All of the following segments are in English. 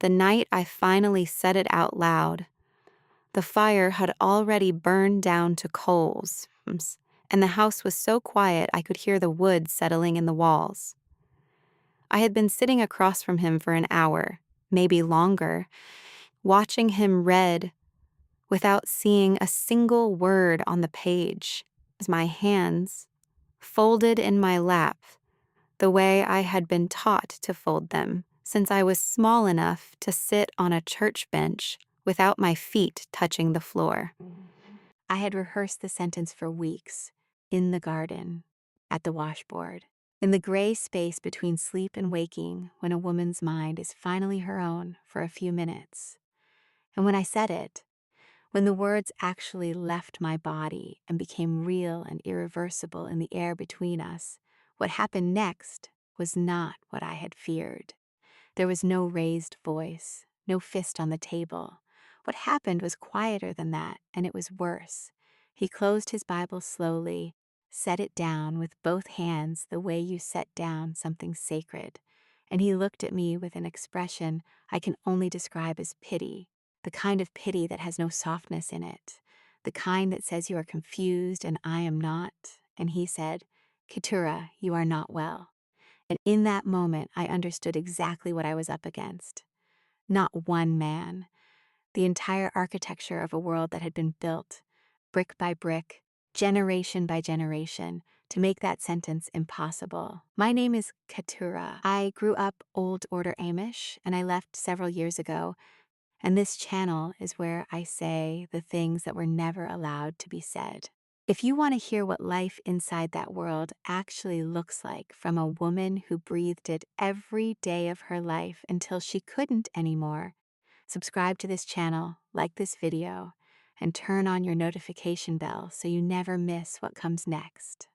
the night I finally said it out loud, the fire had already burned down to coals, and the house was so quiet I could hear the wood settling in the walls. I had been sitting across from him for an hour, maybe longer, watching him read without seeing a single word on the page, as my hands, folded in my lap, the way I had been taught to fold them since I was small enough to sit on a church bench without my feet touching the floor. I had rehearsed the sentence for weeks, in the garden, at the washboard, in the gray space between sleep and waking when a woman's mind is finally her own for a few minutes. And when I said it, when the words actually left my body and became real and irreversible in the air between us, what happened next was not what I had feared. There was no raised voice, no fist on the table. What happened was quieter than that, and it was worse. He closed his Bible slowly, set it down with both hands the way you set down something sacred, and he looked at me with an expression I can only describe as pity, the kind of pity that has no softness in it, the kind that says you are confused and I am not. And he said, "Keturah, you are not well." And in that moment, I understood exactly what I was up against. Not one man, the entire architecture of a world that had been built, brick by brick, generation by generation, to make that sentence impossible. My name is Keturah. I grew up Old Order Amish, and I left several years ago, and this channel is where I say the things that were never allowed to be said. If you want to hear what life inside that world actually looks like from a woman who breathed it every day of her life until she couldn't anymore, subscribe to this channel, like this video, and turn on your notification bell so you never miss what comes next.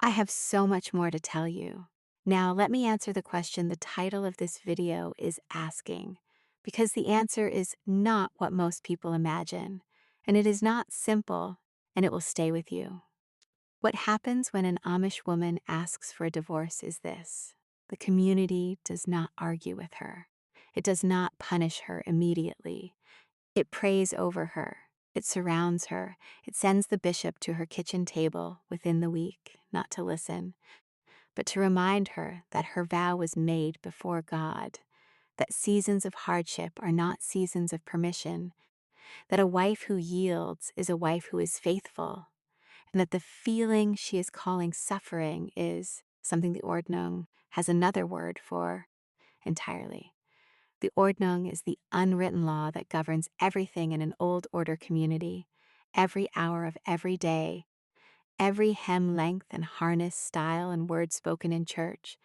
I have so much more to tell you. Now let me answer the question the title of this video is asking, because the answer is not what most people imagine, and it is not simple, and it will stay with you. What happens when an Amish woman asks for a divorce is this: the community does not argue with her. It does not punish her immediately. It prays over her. It surrounds her. It sends the bishop to her kitchen table within the week, not to listen, but to remind her that her vow was made before God, that seasons of hardship are not seasons of permission, that a wife who yields is a wife who is faithful, and that the feeling she is calling suffering is something the Ordnung has another word for entirely. The Ordnung is the unwritten law that governs everything in an old order community, every hour of every day, every hem length and harness style and word spoken in church,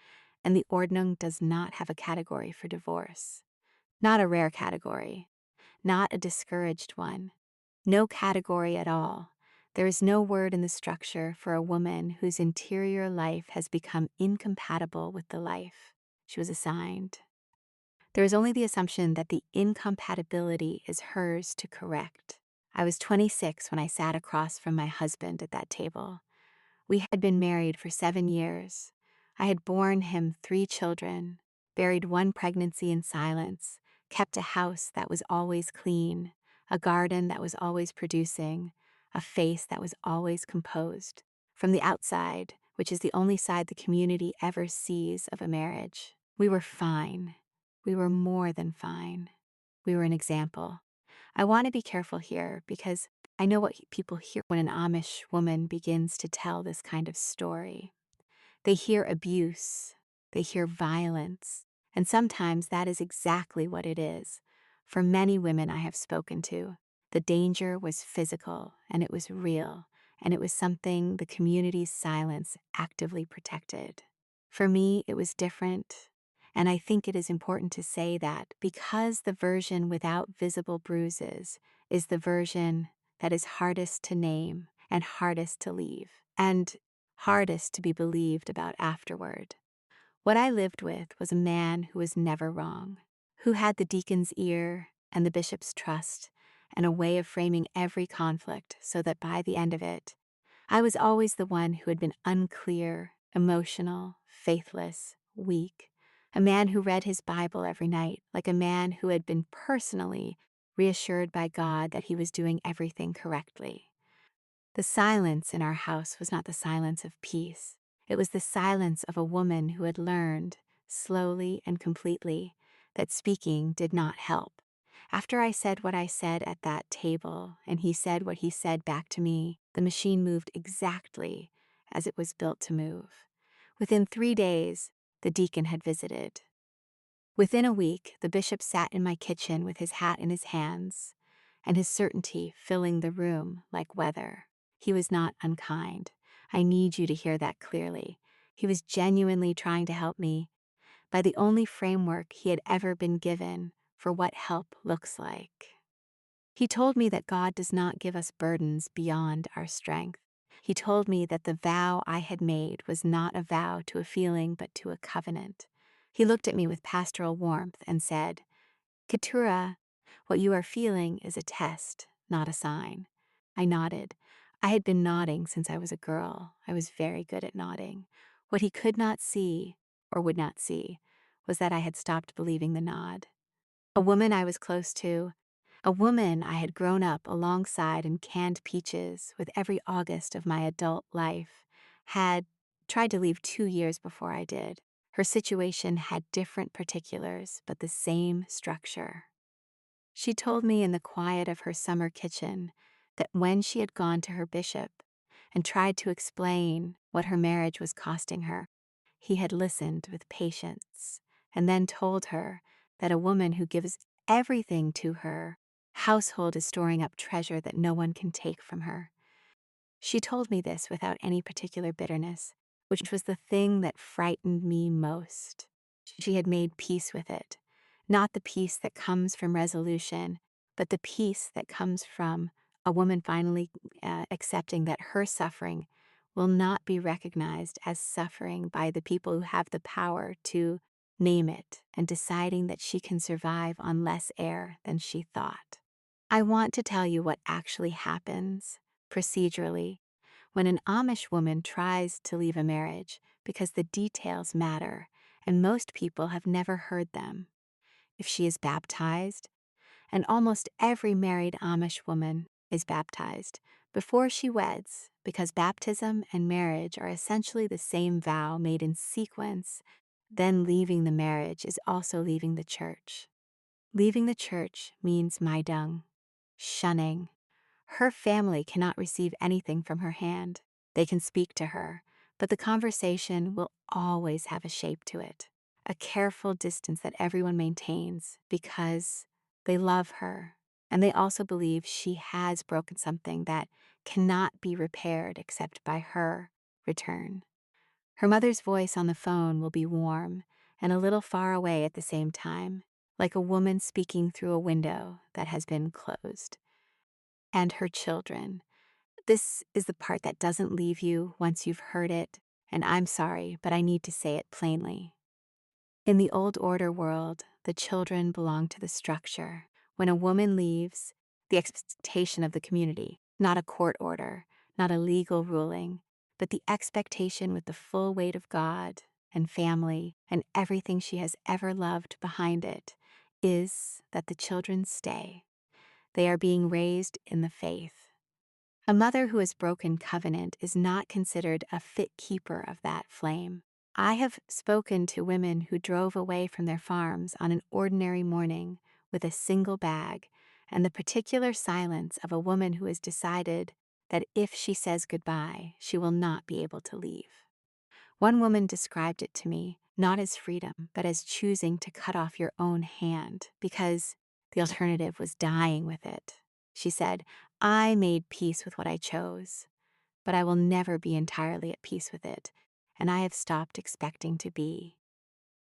and the Ordnung does not have a category for divorce. Not a rare category, not a discouraged one, no category at all. There is no word in the structure for a woman whose interior life has become incompatible with the life she was assigned. There is only the assumption that the incompatibility is hers to correct. I was 26 when I sat across from my husband at that table. We had been married for 7 years. I had borne him 3 children, buried 1 pregnancy in silence, kept a house that was always clean, a garden that was always producing, a face that was always composed. From the outside, which is the only side the community ever sees of a marriage, we were fine. We were more than fine. We were an example. I want to be careful here because I know what people hear when an Amish woman begins to tell this kind of story. They hear abuse, they hear violence, and sometimes that is exactly what it is. For many women I have spoken to, the danger was physical and it was real, and it was something the community's silence actively protected. For me, it was different. And I think it is important to say that because the version without visible bruises is the version that is hardest to name and hardest to leave, and hardest to be believed about afterward. What I lived with was a man who was never wrong, who had the deacon's ear and the bishop's trust, and a way of framing every conflict so that by the end of it, I was always the one who had been unclear, emotional, faithless, weak, a man who read his Bible every night, like a man who had been personally reassured by God that he was doing everything correctly. The silence in our house was not the silence of peace. It was the silence of a woman who had learned, slowly and completely, that speaking did not help. After I said what I said at that table, and he said what he said back to me, the machine moved exactly as it was built to move. Within 3 days, the deacon had visited. Within a week, the bishop sat in my kitchen with his hat in his hands, and his certainty filling the room like weather. He was not unkind. I need you to hear that clearly. He was genuinely trying to help me by the only framework he had ever been given for what help looks like. He told me that God does not give us burdens beyond our strength. He told me that the vow I had made was not a vow to a feeling but to a covenant. He looked at me with pastoral warmth and said, "Keturah, what you are feeling is a test, not a sign." I nodded. I had been nodding since I was a girl. I was very good at nodding. What he could not see, or would not see, was that I had stopped believing the nod. A woman I was close to, a woman I had grown up alongside in canned peaches with every August of my adult life, had tried to leave 2 years before I did. Her situation had different particulars, but the same structure. She told me in the quiet of her summer kitchen that when she had gone to her bishop and tried to explain what her marriage was costing her, he had listened with patience and then told her that a woman who gives everything to her household is storing up treasure that no one can take from her. She told me this without any particular bitterness, which was the thing that frightened me most. She had made peace with it, not the peace that comes from resolution, but the peace that comes from a woman finally accepting that her suffering will not be recognized as suffering by the people who have the power to name it, and deciding that she can survive on less air than she thought. I want to tell you what actually happens procedurally when an Amish woman tries to leave a marriage, because the details matter and most people have never heard them. If she is baptized, and almost every married Amish woman is baptized before she weds, because baptism and marriage are essentially the same vow made in sequence, then leaving the marriage is also leaving the church. Leaving the church means maidang, shunning. Her family cannot receive anything from her hand. They can speak to her, but the conversation will always have a shape to it, a careful distance that everyone maintains because they love her, and they also believe she has broken something that cannot be repaired except by her return. Her mother's voice on the phone will be warm and a little far away at the same time, like a woman speaking through a window that has been closed. And her children. This is the part that doesn't leave you once you've heard it, and I'm sorry, but I need to say it plainly. In the old order world, the children belong to the structure. When a woman leaves, the expectation of the community, not a court order, not a legal ruling, but the expectation with the full weight of God and family and everything she has ever loved behind it, is that the children stay. They are being raised in the faith. A mother who has broken covenant is not considered a fit keeper of that flame. I have spoken to women who drove away from their farms on an ordinary morning with a single bag and the particular silence of a woman who has decided that if she says goodbye, she will not be able to leave. One woman described it to me not as freedom, but as choosing to cut off your own hand because the alternative was dying with it. She said, "I made peace with what I chose, but I will never be entirely at peace with it, and I have stopped expecting to be."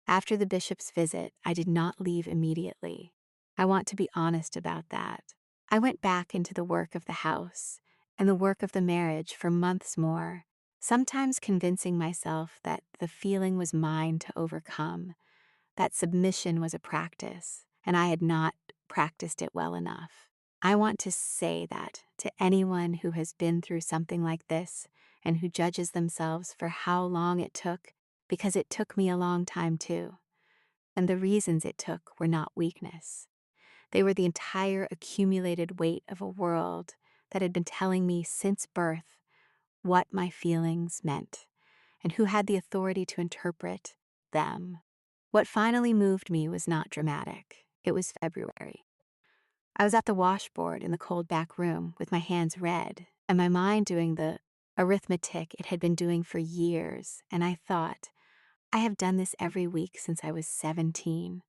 After the bishop's visit, I did not leave immediately. I want to be honest about that. I went back into the work of the house and the work of the marriage for months more, sometimes convincing myself that the feeling was mine to overcome, that submission was a practice, and I had not practiced it well enough. I want to say that to anyone who has been through something like this and who judges themselves for how long it took, because it took me a long time too. and the reasons it took were not weakness. They were the entire accumulated weight of a world that had been telling me since birth what my feelings meant and who had the authority to interpret them. What finally moved me was not dramatic. It was February. I was at the washboard in the cold back room with my hands red and my mind doing the arithmetic it had been doing for years, and I thought, I have done this every week since I was 17.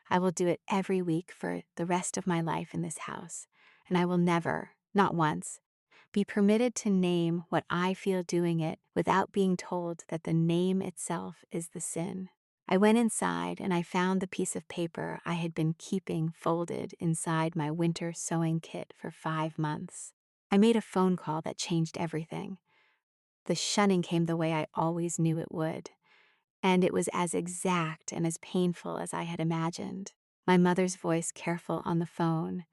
I will do it every week for the rest of my life in this house, and I will never, not once, be permitted to name what I feel doing it without being told that the name itself is the sin. I went inside and I found the piece of paper I had been keeping folded inside my winter sewing kit for 5 months. I made a phone call that changed everything. The shunning came the way I always knew it would, and it was as exact and as painful as I had imagined. My mother's voice careful on the phone,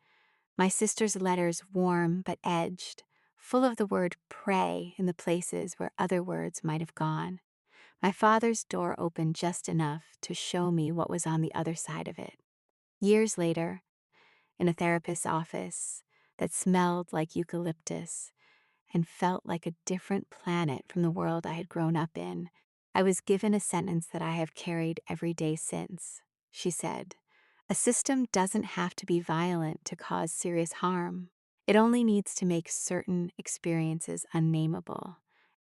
my sister's letters warm but edged, full of the word pray in the places where other words might have gone. My father's door opened just enough to show me what was on the other side of it. Years later, in a therapist's office that smelled like eucalyptus and felt like a different planet from the world I had grown up in, I was given a sentence that I have carried every day since. She said, "A system doesn't have to be violent to cause serious harm. It only needs to make certain experiences unnameable.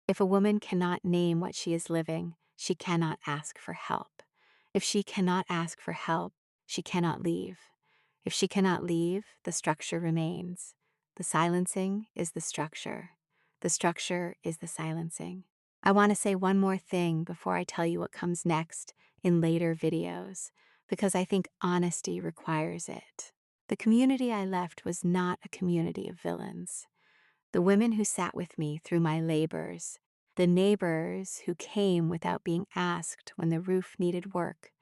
If a woman cannot name what she is living, she cannot ask for help. If she cannot ask for help, she cannot leave. If she cannot leave, the structure remains. The silencing is the structure. The structure is the silencing." I want to say one more thing before I tell you what comes next in later videos, because I think honesty requires it. The community I left was not a community of villains. The women who sat with me through my labors, the neighbors who came without being asked when the roof needed work,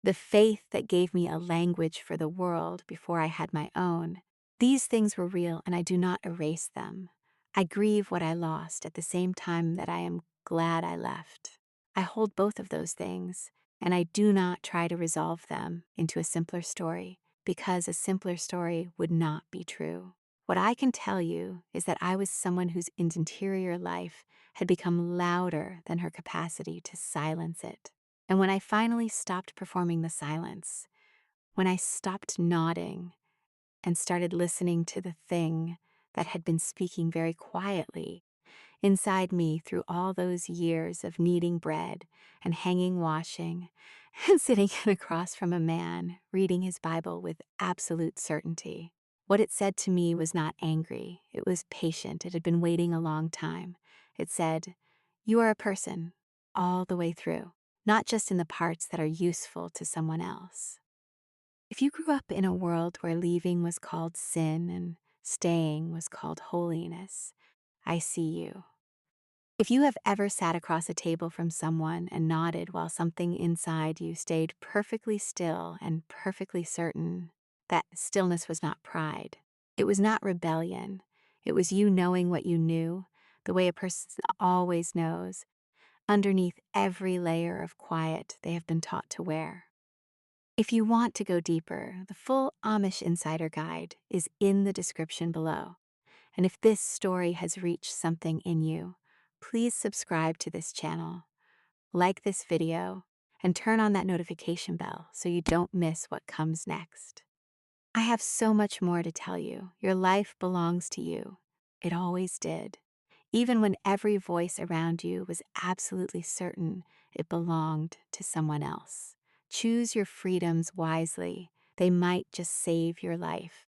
the faith that gave me a language for the world before I had my own. These things were real, and I do not erase them. I grieve what I lost at the same time that I am glad I left. I hold both of those things, and I do not try to resolve them into a simpler story, because a simpler story would not be true. What I can tell you is that I was someone whose interior life had become louder than her capacity to silence it. And when I finally stopped performing the silence, when I stopped nodding and started listening to the thing that had been speaking very quietly inside me through all those years of kneading bread and hanging washing and sitting across from a man reading his Bible with absolute certainty, what it said to me was not angry. It was patient. It had been waiting a long time. It said, "You are a person all the way through, not just in the parts that are useful to someone else." If you grew up in a world where leaving was called sin and staying was called holiness, I see you. If you have ever sat across a table from someone and nodded while something inside you stayed perfectly still and perfectly certain, that stillness was not pride. It was not rebellion. It was you knowing what you knew, the way a person always knows, underneath every layer of quiet they have been taught to wear. If you want to go deeper, the full Amish Insider Guide is in the description below. And if this story has reached something in you, please subscribe to this channel, like this video, and turn on that notification bell so you don't miss what comes next. I have so much more to tell you. Your life belongs to you. It always did. Even when every voice around you was absolutely certain it belonged to someone else. Choose your freedoms wisely. They might just save your life.